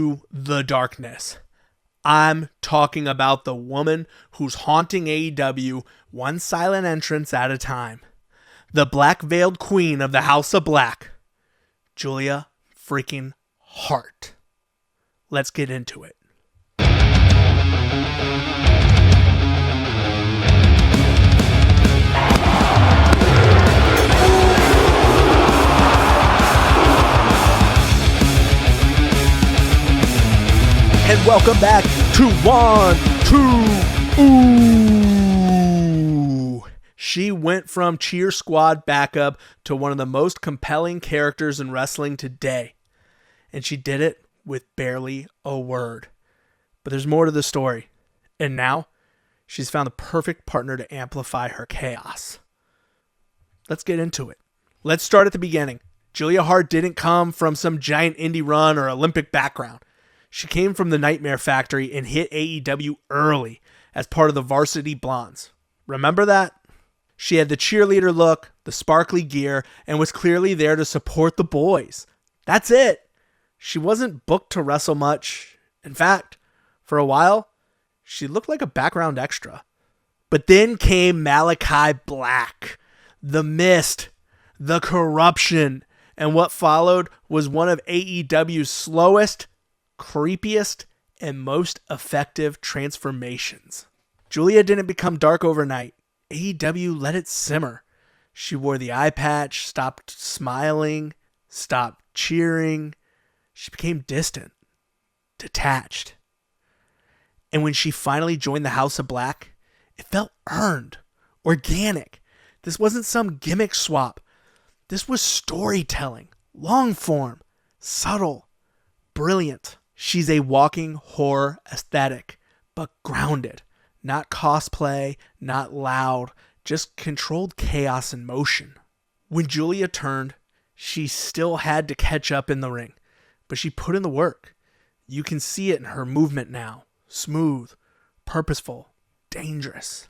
into the darkness. I'm talking about the woman who's haunting AEW one silent entrance at a time. The black-veiled queen of the House of Black, Julia freaking Hart. Let's get into it. And welcome back to OOOOOHHH. She went from cheer squad backup to one of the most compelling characters in wrestling today. And she did it with barely a word. But there's more to the story. And now, she's found the perfect partner to amplify her chaos. Let's get into it. Let's start at the beginning. Julia Hart didn't come from some giant indie run or Olympic background. She came from the Nightmare Factory and hit AEW early as part of the Varsity Blondes. Remember that? She had the cheerleader look, the sparkly gear, and was clearly there to support the boys. That's it. She wasn't booked to wrestle much. In fact, for a while, she looked like a background extra. But then came Malachi Black, the mist, the corruption, and what followed was one of AEW's slowest, creepiest, and most effective transformations. Julia didn't become dark overnight. AEW let it simmer. She wore the eye patch, stopped smiling, stopped cheering. She became distant, detached. And when she finally joined the House of Black, it felt earned, organic. This wasn't some gimmick swap. This was storytelling, long form, subtle, brilliant. She's a walking horror aesthetic, but grounded. Not cosplay, not loud, just controlled chaos in motion. When Julia turned, she still had to catch up in the ring, but she put in the work. You can see it in her movement now. Smooth, purposeful, dangerous.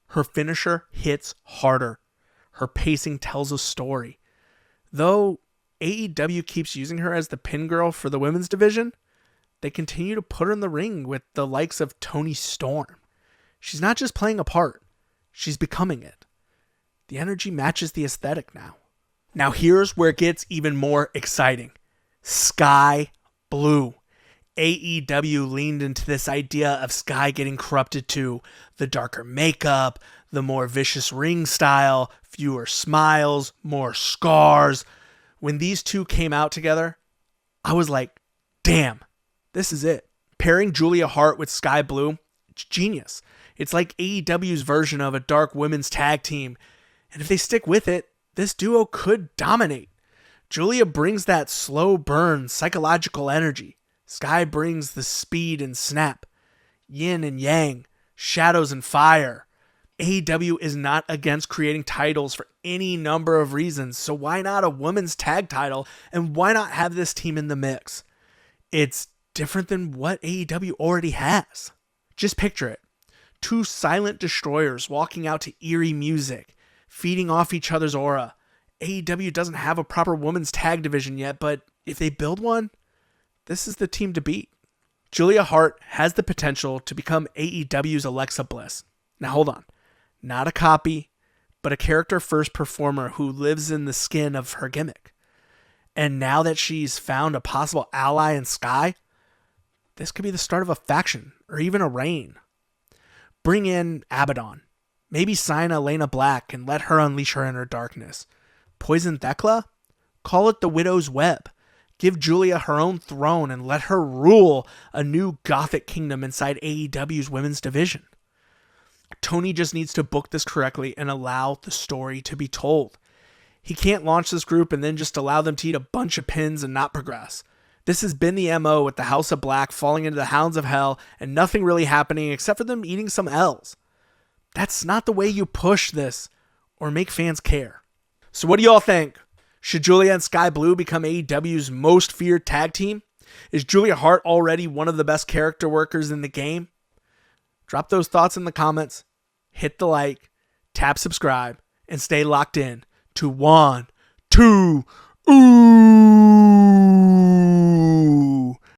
Her finisher hits harder. Her pacing tells a story. Though AEW keeps using her as the pin girl for the women's division, they continue to put her in the ring with the likes of Toni Storm. She's not just playing a part, she's becoming it. The energy matches the aesthetic now. Now here's where it gets even more exciting. Sky Blue. AEW leaned into this idea of Sky getting corrupted too. The darker makeup, the more vicious ring style, fewer smiles, more scars. When these two came out together, I was like, damn, this is it. Pairing Julia Hart with Sky Blue, it's genius. It's like AEW's version of a dark women's tag team. And if they stick with it, this duo could dominate. Julia brings that slow burn, psychological energy. Sky brings the speed and snap. Yin and yang, shadows and fire. AEW is not against creating titles for any number of reasons, so why not a women's tag title, and why not have this team in the mix? It's different than what AEW already has. Just picture it. Two silent destroyers walking out to eerie music, feeding off each other's aura. AEW doesn't have a proper women's tag division yet, but if they build one, this is the team to beat. Julia Hart has the potential to become AEW's Alexa Bliss. Now hold on. Not a copy, but a character-first performer who lives in the skin of her gimmick. And now that she's found a possible ally in Sky, this could be the start of a faction, or even a reign. Bring in Abaddon. Maybe sign Elena Black and let her unleash her inner darkness. Poison Thekla? Call it the Widow's Web. Give Julia her own throne and let her rule a new gothic kingdom inside AEW's women's division. Tony just needs to book this correctly and allow the story to be told. He can't launch this group and then just allow them to eat a bunch of pins and not progress. This has been the MO with the House of Black falling into the Hounds of Hell and nothing really happening except for them eating some L's. That's not the way you push this or make fans care. So what do y'all think? Should Julia and Sky Blue become AEW's most feared tag team? Is Julia Hart already one of the best character workers in the game? Drop those thoughts in the comments, hit the like, tap subscribe, and stay locked in to 1, 2, ooh.